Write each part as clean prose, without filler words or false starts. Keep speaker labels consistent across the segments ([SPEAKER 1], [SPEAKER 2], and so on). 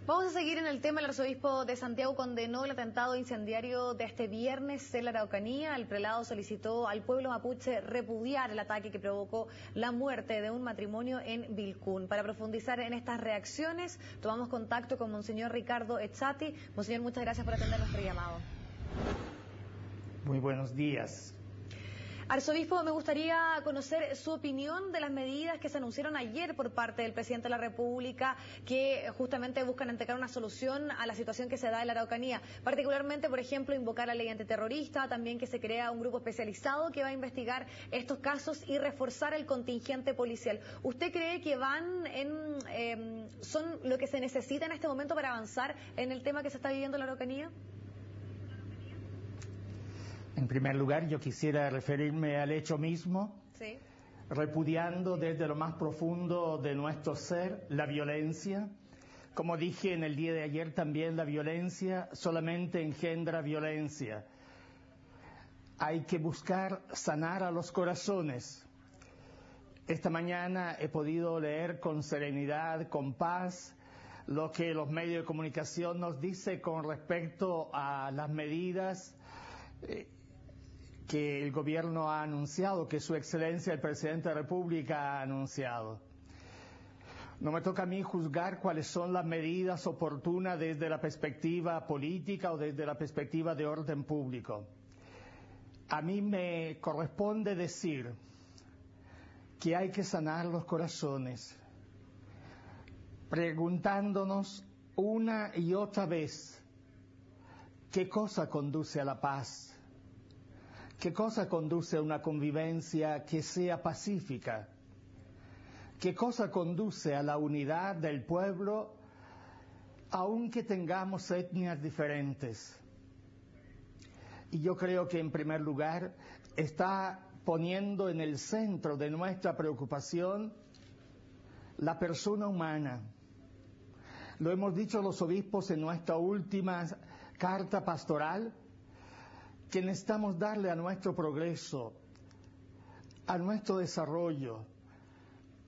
[SPEAKER 1] Vamos a seguir en el tema. El arzobispo de Santiago condenó el atentado incendiario de este viernes en la Araucanía. El prelado solicitó al pueblo mapuche repudiar el ataque que provocó la muerte de un matrimonio en Vilcún. Para profundizar en estas reacciones, tomamos contacto con Monseñor Ricardo Echati. Monseñor, muchas gracias por atender nuestro llamado.
[SPEAKER 2] Muy buenos días.
[SPEAKER 1] Arzobispo, me gustaría conocer su opinión de las medidas que se anunciaron ayer por parte del presidente de la República, que justamente buscan entregar una solución a la situación que se da en la Araucanía. Particularmente, por ejemplo, invocar la ley antiterrorista, también que se crea un grupo especializado que va a investigar estos casos y reforzar el contingente policial. ¿Usted cree que son lo que se necesita en este momento para avanzar en el tema que se está viviendo en la Araucanía?
[SPEAKER 2] En primer lugar, yo quisiera referirme al hecho mismo,
[SPEAKER 1] sí,
[SPEAKER 2] repudiando desde lo más profundo de nuestro ser la violencia. Como dije en el día de ayer también, la violencia solamente engendra violencia. Hay que buscar sanar a los corazones. Esta mañana he podido leer con serenidad, con paz, lo que los medios de comunicación nos dicen con respecto a las medidas que el gobierno ha anunciado, que su excelencia el presidente de la República ha anunciado. No me toca a mí juzgar cuáles son las medidas oportunas desde la perspectiva política o desde la perspectiva de orden público. A mí me corresponde decir que hay que sanar los corazones, preguntándonos una y otra vez qué cosa conduce a la paz. ¿Qué cosa conduce a una convivencia que sea pacífica? ¿Qué cosa conduce a la unidad del pueblo, aunque tengamos etnias diferentes? Y yo creo que en primer lugar está poniendo en el centro de nuestra preocupación la persona humana. Lo hemos dicho los obispos en nuestra última carta pastoral, que necesitamos darle a nuestro progreso, a nuestro desarrollo,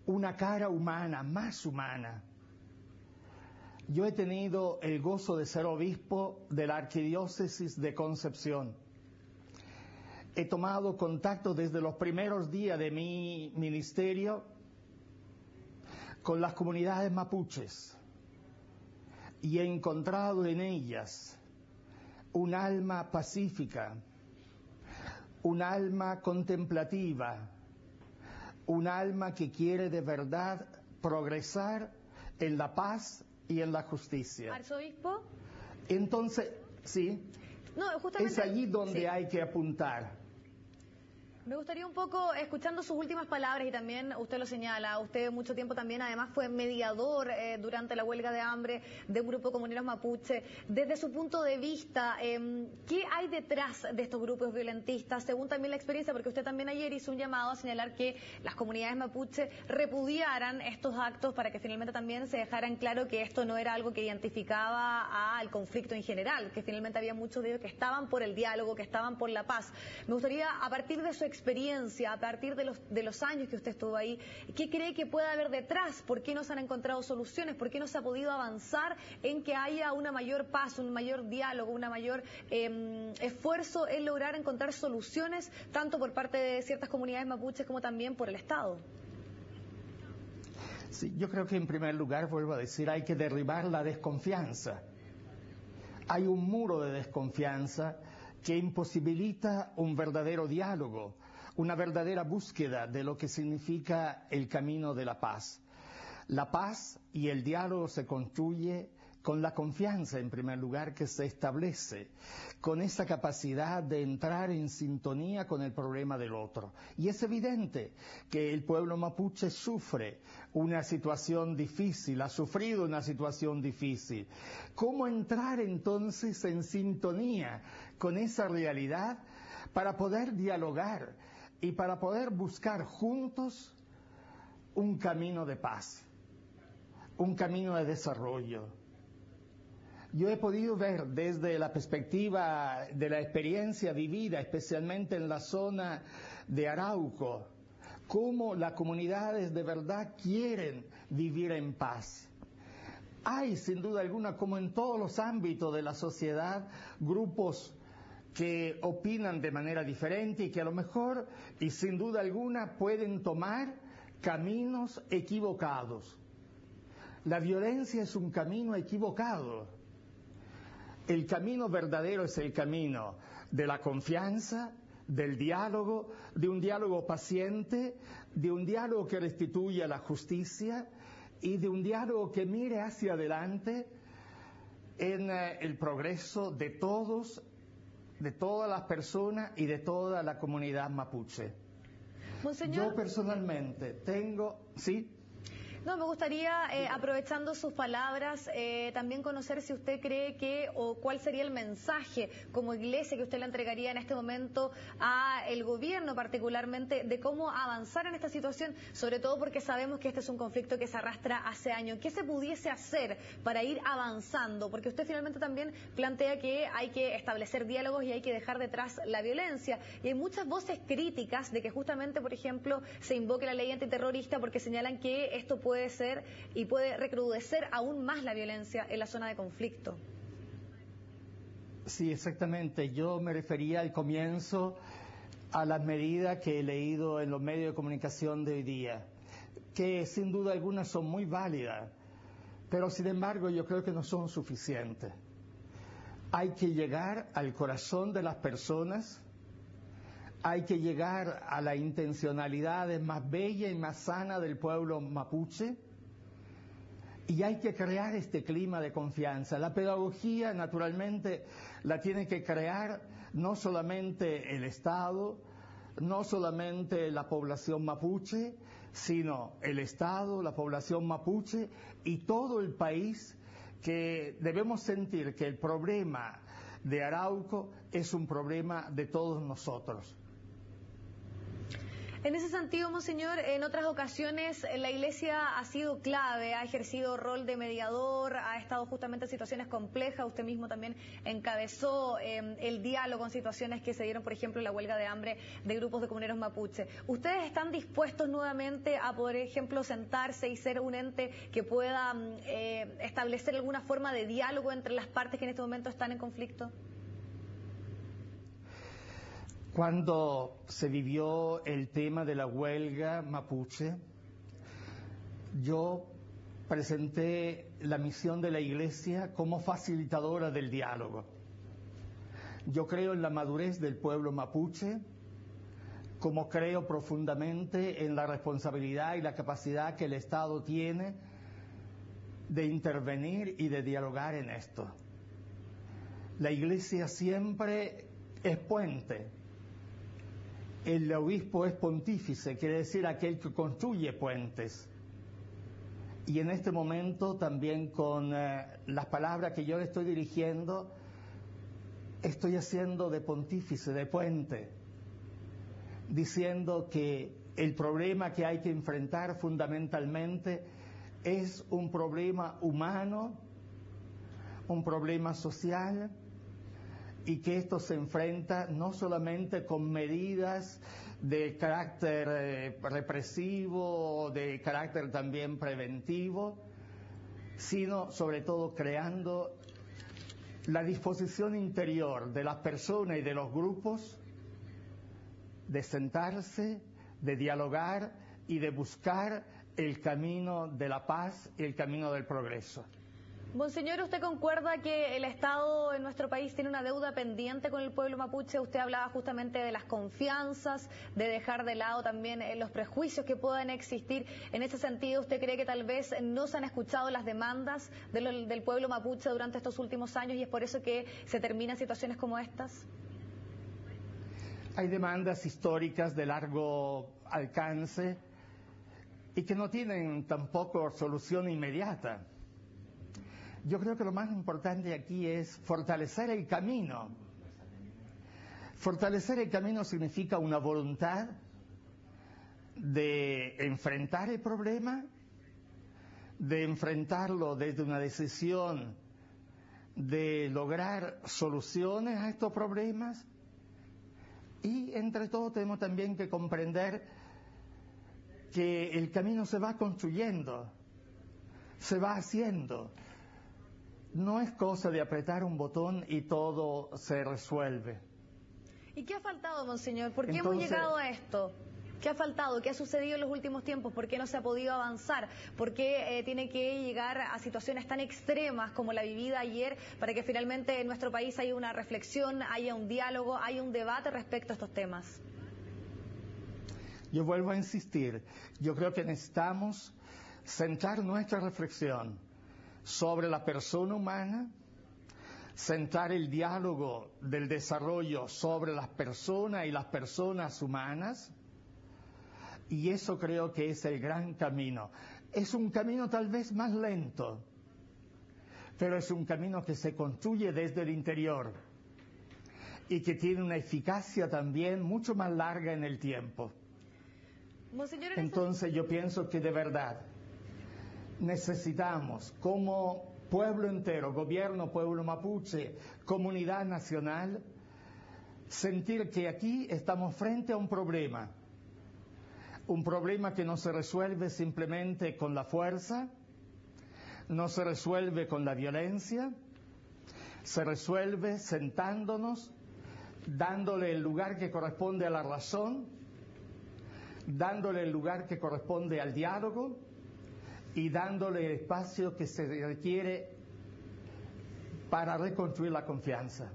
[SPEAKER 2] una cara humana, más humana. Yo he tenido el gozo de ser obispo de la Arquidiócesis de Concepción. He tomado contacto desde los primeros días de mi ministerio con las comunidades mapuches y he encontrado en ellas un alma pacífica, un alma contemplativa, un alma que quiere de verdad progresar en la paz y en la justicia.
[SPEAKER 1] ¿Arzobispo?
[SPEAKER 2] Entonces, sí,
[SPEAKER 1] no, justamente,
[SPEAKER 2] es allí donde
[SPEAKER 1] sí,
[SPEAKER 2] hay que apuntar.
[SPEAKER 1] Me gustaría un poco, escuchando sus últimas palabras, y también usted lo señala, usted mucho tiempo también además fue mediador durante la huelga de hambre de un grupo de comuneros mapuche. Desde su punto de vista, ¿qué hay detrás de estos grupos violentistas? Según también la experiencia, porque usted también ayer hizo un llamado a señalar que las comunidades mapuche repudiaran estos actos para que finalmente también se dejaran claro que esto no era algo que identificaba al conflicto en general, que finalmente había muchos de ellos que estaban por el diálogo, que estaban por la paz. Me gustaría, a partir de su experiencia, a partir de los años que usted estuvo ahí, ¿qué cree que puede haber detrás? ¿Por qué no se han encontrado soluciones? ¿Por qué no se ha podido avanzar en que haya una mayor paz, un mayor diálogo, una mayor esfuerzo en lograr encontrar soluciones, tanto por parte de ciertas comunidades mapuches como también por el Estado?
[SPEAKER 2] Sí, yo creo que en primer lugar, vuelvo a decir, hay que derribar la desconfianza. Hay un muro de desconfianza que imposibilita un verdadero diálogo, una verdadera búsqueda de lo que significa el camino de la paz. La paz y el diálogo se construye con la confianza, en primer lugar, que se establece, con esa capacidad de entrar en sintonía con el problema del otro. Y es evidente que el pueblo mapuche sufre una situación difícil, ha sufrido una situación difícil. ¿Cómo entrar entonces en sintonía con esa realidad para poder dialogar y para poder buscar juntos un camino de paz, un camino de desarrollo? Yo he podido ver desde la perspectiva de la experiencia vivida, especialmente en la zona de Arauco, cómo las comunidades de verdad quieren vivir en paz. Hay, sin duda alguna, como en todos los ámbitos de la sociedad, grupos que opinan de manera diferente y que a lo mejor, y sin duda alguna, pueden tomar caminos equivocados. La violencia es un camino equivocado. El camino verdadero es el camino de la confianza, del diálogo, de un diálogo paciente, de un diálogo que restituya la justicia y de un diálogo que mire hacia adelante en el progreso de todos, de todas las personas y de toda la comunidad mapuche.
[SPEAKER 1] Monseñor,
[SPEAKER 2] yo personalmente tengo... ¿Sí?
[SPEAKER 1] No, me gustaría, aprovechando sus palabras, también conocer si usted cree que, o cuál sería el mensaje como iglesia que usted le entregaría en este momento a el gobierno particularmente de cómo avanzar en esta situación, sobre todo porque sabemos que este es un conflicto que se arrastra hace años. ¿Qué se pudiese hacer para ir avanzando? Porque usted finalmente también plantea que hay que establecer diálogos y hay que dejar detrás la violencia. Y hay muchas voces críticas de que justamente, por ejemplo, se invoque la ley antiterrorista porque señalan que esto puede ser y puede recrudecer aún más la violencia en la zona de conflicto.
[SPEAKER 2] Sí, exactamente. Yo me refería al comienzo a las medidas que he leído en los medios de comunicación de hoy día, que sin duda algunas son muy válidas, pero sin embargo yo creo que no son suficientes. Hay que llegar al corazón de las personas, hay que llegar a la intencionalidad más bella y más sana del pueblo mapuche y hay que crear este clima de confianza. La pedagogía, naturalmente, la tiene que crear no solamente el Estado, no solamente la población mapuche, sino el Estado, la población mapuche y todo el país, que debemos sentir que el problema de Arauco es un problema de todos nosotros.
[SPEAKER 1] En ese sentido, monseñor, en otras ocasiones la Iglesia ha sido clave, ha ejercido rol de mediador, ha estado justamente en situaciones complejas. Usted mismo también encabezó el diálogo en situaciones que se dieron, por ejemplo, en la huelga de hambre de grupos de comuneros mapuche. ¿Ustedes están dispuestos nuevamente a, por ejemplo, sentarse y ser un ente que pueda establecer alguna forma de diálogo entre las partes que en este momento están en conflicto?
[SPEAKER 2] Cuando se vivió el tema de la huelga mapuche, yo presenté la misión de la Iglesia como facilitadora del diálogo. Yo creo en la madurez del pueblo mapuche, como creo profundamente en la responsabilidad y la capacidad que el Estado tiene de intervenir y de dialogar en esto. La Iglesia siempre es puente. El obispo es pontífice, quiere decir aquel que construye puentes. Y en este momento también con las palabras que yo le estoy dirigiendo, estoy haciendo de pontífice, de puente, diciendo que el problema que hay que enfrentar fundamentalmente es un problema humano, un problema social, y que esto se enfrenta no solamente con medidas de carácter represivo, de carácter también preventivo, sino sobre todo creando la disposición interior de las personas y de los grupos de sentarse, de dialogar y de buscar el camino de la paz y el camino del progreso.
[SPEAKER 1] Monseñor, ¿usted concuerda que el Estado en nuestro país tiene una deuda pendiente con el pueblo mapuche? Usted hablaba justamente de las confianzas, de dejar de lado también los prejuicios que puedan existir. En ese sentido, ¿usted cree que tal vez no se han escuchado las demandas del pueblo mapuche durante estos últimos años y es por eso que se terminan situaciones como estas?
[SPEAKER 2] Hay demandas históricas de largo alcance y que no tienen tampoco solución inmediata. Yo creo que lo más importante aquí es fortalecer el camino. Fortalecer el camino significa una voluntad de enfrentar el problema, de enfrentarlo desde una decisión de lograr soluciones a estos problemas y entre todo tenemos también que comprender que el camino se va construyendo, se va haciendo. no es cosa de apretar un botón y todo se resuelve.
[SPEAKER 1] ¿Y qué ha faltado, monseñor? ¿Por qué hemos llegado a esto? ¿Qué ha faltado? ¿Qué ha sucedido en los últimos tiempos? ¿Por qué no se ha podido avanzar? ¿Por qué tiene que llegar a situaciones tan extremas como la vivida ayer para que finalmente en nuestro país haya una reflexión, haya un diálogo, haya un debate respecto a estos temas?
[SPEAKER 2] Yo vuelvo a insistir, yo creo que necesitamos centrar nuestra reflexión sobre la persona humana, centrar el diálogo del desarrollo sobre las personas y las personas humanas, y eso creo que es el gran camino. Es un camino tal vez más lento, pero es un camino que se construye desde el interior y que tiene una eficacia también mucho más larga en el tiempo. Entonces yo pienso que de verdad necesitamos, como pueblo entero, gobierno, pueblo mapuche, comunidad nacional, sentir que aquí estamos frente a un problema que no se resuelve simplemente con la fuerza, no se resuelve con la violencia, se resuelve sentándonos, dándole el lugar que corresponde a la razón, dándole el lugar que corresponde al diálogo y dándole el espacio que se requiere para reconstruir la confianza.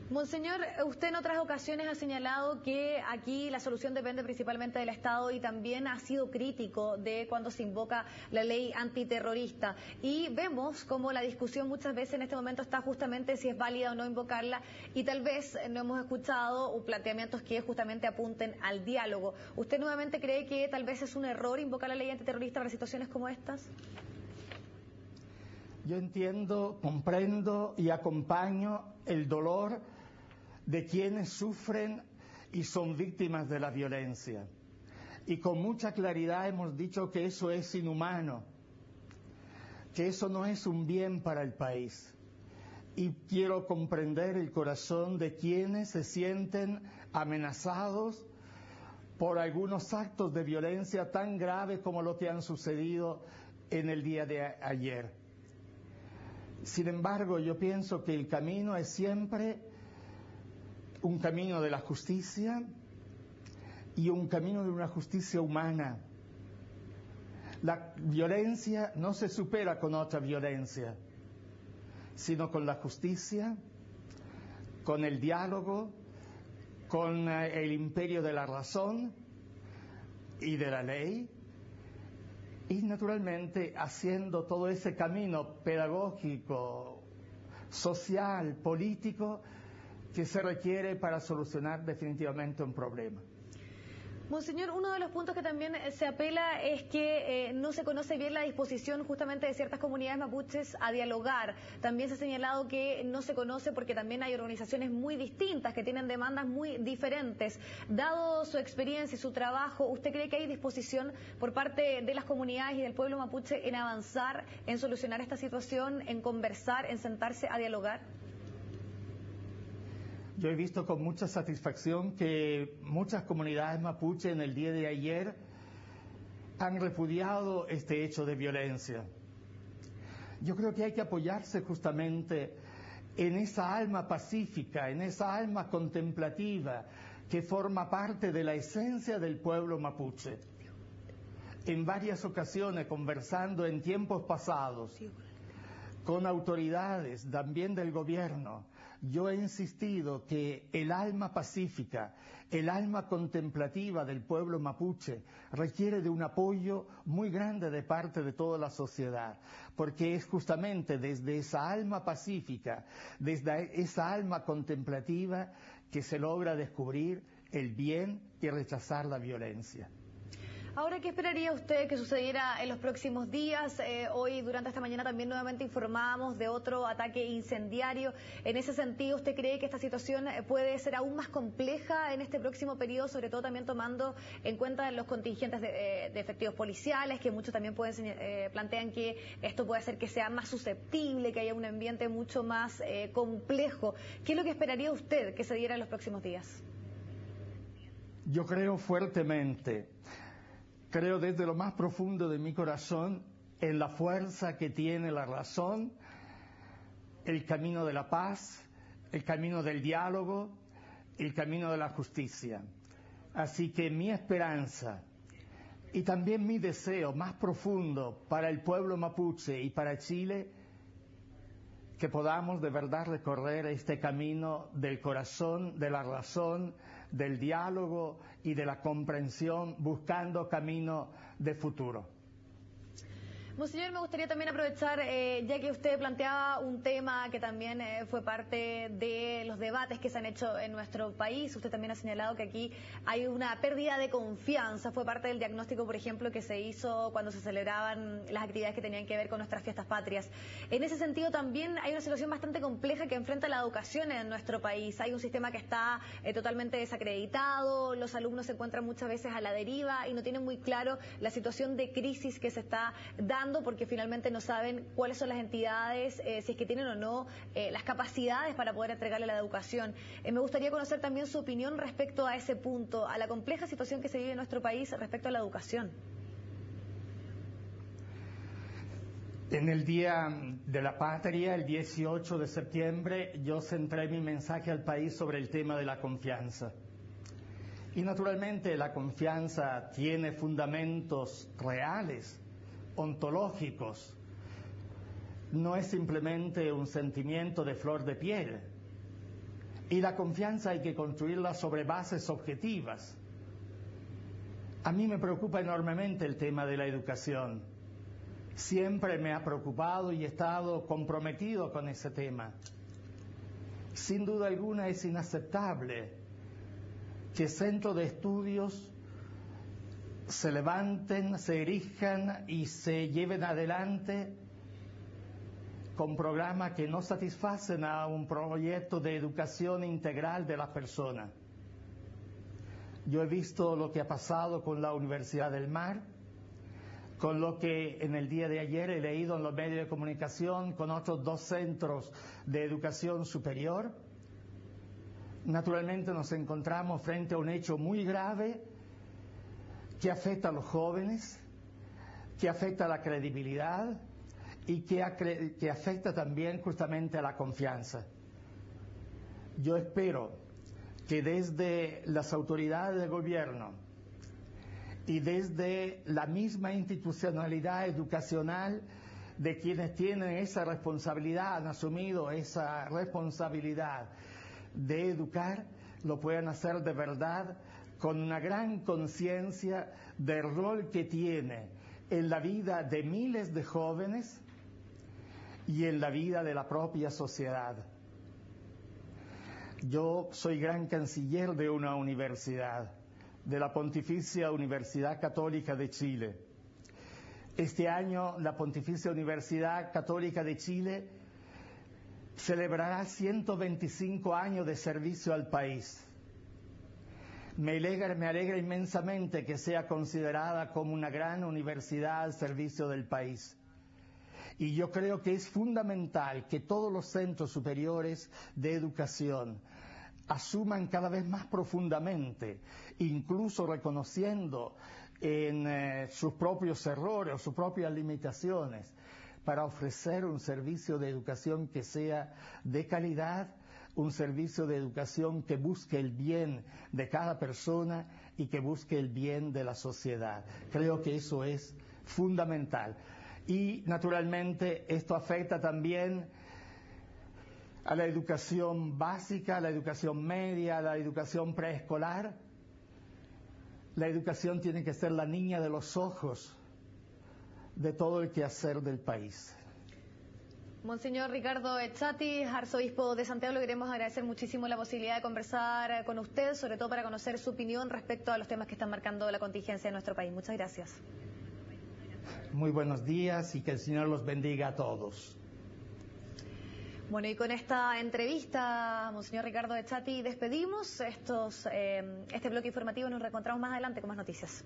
[SPEAKER 1] Monseñor, usted en otras ocasiones ha señalado que aquí la solución depende principalmente del Estado y también ha sido crítico de cuando se invoca la ley antiterrorista. Y vemos como la discusión muchas veces en este momento está justamente si es válida o no invocarla y tal vez no hemos escuchado planteamientos que justamente apunten al diálogo. ¿Usted nuevamente cree que tal vez es un error invocar la ley antiterrorista para situaciones como estas?
[SPEAKER 2] Yo entiendo, comprendo y acompaño el dolor de quienes sufren y son víctimas de la violencia. Y con mucha claridad hemos dicho que eso es inhumano, que eso no es un bien para el país. Y quiero comprender el corazón de quienes se sienten amenazados por algunos actos de violencia tan graves como lo que han sucedido en el día de ayer. Sin embargo, yo pienso que el camino es siempre un camino de la justicia y un camino de una justicia humana. La violencia no se supera con otra violencia, sino con la justicia, con el diálogo, con el imperio de la razón y de la ley, y naturalmente haciendo todo ese camino pedagógico, social, político, que se requiere para solucionar definitivamente un problema.
[SPEAKER 1] Monseñor, uno de los puntos que también se apela es que no se conoce bien la disposición justamente de ciertas comunidades mapuches a dialogar. También se ha señalado que no se conoce porque también hay organizaciones muy distintas que tienen demandas muy diferentes. Dado su experiencia y su trabajo, ¿usted cree que hay disposición por parte de las comunidades y del pueblo mapuche en avanzar, en solucionar esta situación, en conversar, en sentarse a dialogar?
[SPEAKER 2] Yo he visto con mucha satisfacción que muchas comunidades mapuche en el día de ayer han repudiado este hecho de violencia. Yo creo que hay que apoyarse justamente en esa alma pacífica, en esa alma contemplativa que forma parte de la esencia del pueblo mapuche. En varias ocasiones, conversando en tiempos pasados con autoridades también del gobierno, yo he insistido que el alma pacífica, el alma contemplativa del pueblo mapuche requiere de un apoyo muy grande de parte de toda la sociedad, porque es justamente desde esa alma pacífica, desde esa alma contemplativa que se logra descubrir el bien y rechazar la violencia.
[SPEAKER 1] Ahora, ¿qué esperaría usted que sucediera en los próximos días? Hoy, durante esta mañana, también nuevamente informábamos de otro ataque incendiario. En ese sentido, ¿usted cree que esta situación puede ser aún más compleja en este próximo periodo, sobre todo también tomando en cuenta los contingentes de efectivos policiales, que muchos también plantean que esto puede hacer que sea más susceptible, que haya un ambiente mucho más complejo? ¿Qué es lo que esperaría usted que se diera en los próximos días?
[SPEAKER 2] Yo creo fuertemente, creo desde lo más profundo de mi corazón en la fuerza que tiene la razón el camino de la paz, el camino del diálogo, el camino de la justicia. Así que mi esperanza y también mi deseo más profundo para el pueblo mapuche y para Chile, que podamos de verdad recorrer este camino del corazón, de la razón, del diálogo y de la comprensión, buscando camino de futuro.
[SPEAKER 1] Monseñor, me gustaría también aprovechar, ya que usted planteaba un tema que también fue parte de los debates que se han hecho en nuestro país. Usted también ha señalado que aquí hay una pérdida de confianza. Fue parte del diagnóstico, por ejemplo, que se hizo cuando se celebraban las actividades que tenían que ver con nuestras fiestas patrias. En ese sentido, también hay una situación bastante compleja que enfrenta la educación en nuestro país. Hay un sistema que está totalmente desacreditado, los alumnos se encuentran muchas veces a la deriva y no tienen muy claro la situación de crisis que se está dando, porque finalmente no saben cuáles son las entidades, si es que tienen o no las capacidades para poder entregarle la educación. Me gustaría conocer también su opinión respecto a ese punto, a la compleja situación que se vive en nuestro país respecto a la educación.
[SPEAKER 2] En el Día de la Patria, el 18 de septiembre, yo centré mi mensaje al país sobre el tema de la confianza. Y naturalmente la confianza tiene fundamentos reales, ontológicos. No es simplemente un sentimiento de flor de piel. Y la confianza hay que construirla sobre bases objetivas. A mí me preocupa enormemente el tema de la educación. Siempre me ha preocupado y he estado comprometido con ese tema. Sin duda alguna es inaceptable que centros de estudios se levanten, se erijan y se lleven adelante con programas que no satisfacen a un proyecto de educación integral de las personas. Yo he visto lo que ha pasado con la Universidad del Mar, con lo que en el día de ayer he leído en los medios de comunicación con otros 2 centros de educación superior. Naturalmente nos encontramos frente a un hecho muy grave que afecta a los jóvenes, que afecta a la credibilidad y que afecta también justamente a la confianza. Yo espero que desde las autoridades del gobierno y desde la misma institucionalidad educacional de quienes tienen esa responsabilidad, han asumido esa responsabilidad de educar, lo puedan hacer de verdad con una gran conciencia del rol que tiene en la vida de miles de jóvenes y en la vida de la propia sociedad. Yo soy gran canciller de una universidad, de la Pontificia Universidad Católica de Chile. Este año la Pontificia Universidad Católica de Chile celebrará 125 años de servicio al país. Me alegra inmensamente que sea considerada como una gran universidad al servicio del país. Y yo creo que es fundamental que todos los centros superiores de educación asuman cada vez más profundamente, incluso reconociendo en sus propios errores o sus propias limitaciones, para ofrecer un servicio de educación que sea de calidad, un servicio de educación que busque el bien de cada persona y que busque el bien de la sociedad. Creo que eso es fundamental. Y naturalmente esto afecta también a la educación básica, a la educación media, a la educación preescolar. La educación tiene que ser la niña de los ojos de todo el quehacer del país.
[SPEAKER 1] Monseñor Ricardo Echati, arzobispo de Santiago, le queremos agradecer muchísimo la posibilidad de conversar con usted, sobre todo para conocer su opinión respecto a los temas que están marcando la contingencia en nuestro país. Muchas gracias.
[SPEAKER 2] Muy buenos días y que el Señor los bendiga a todos.
[SPEAKER 1] Bueno, y con esta entrevista, Monseñor Ricardo Echati, despedimos este bloque informativo y nos reencontramos más adelante con más noticias.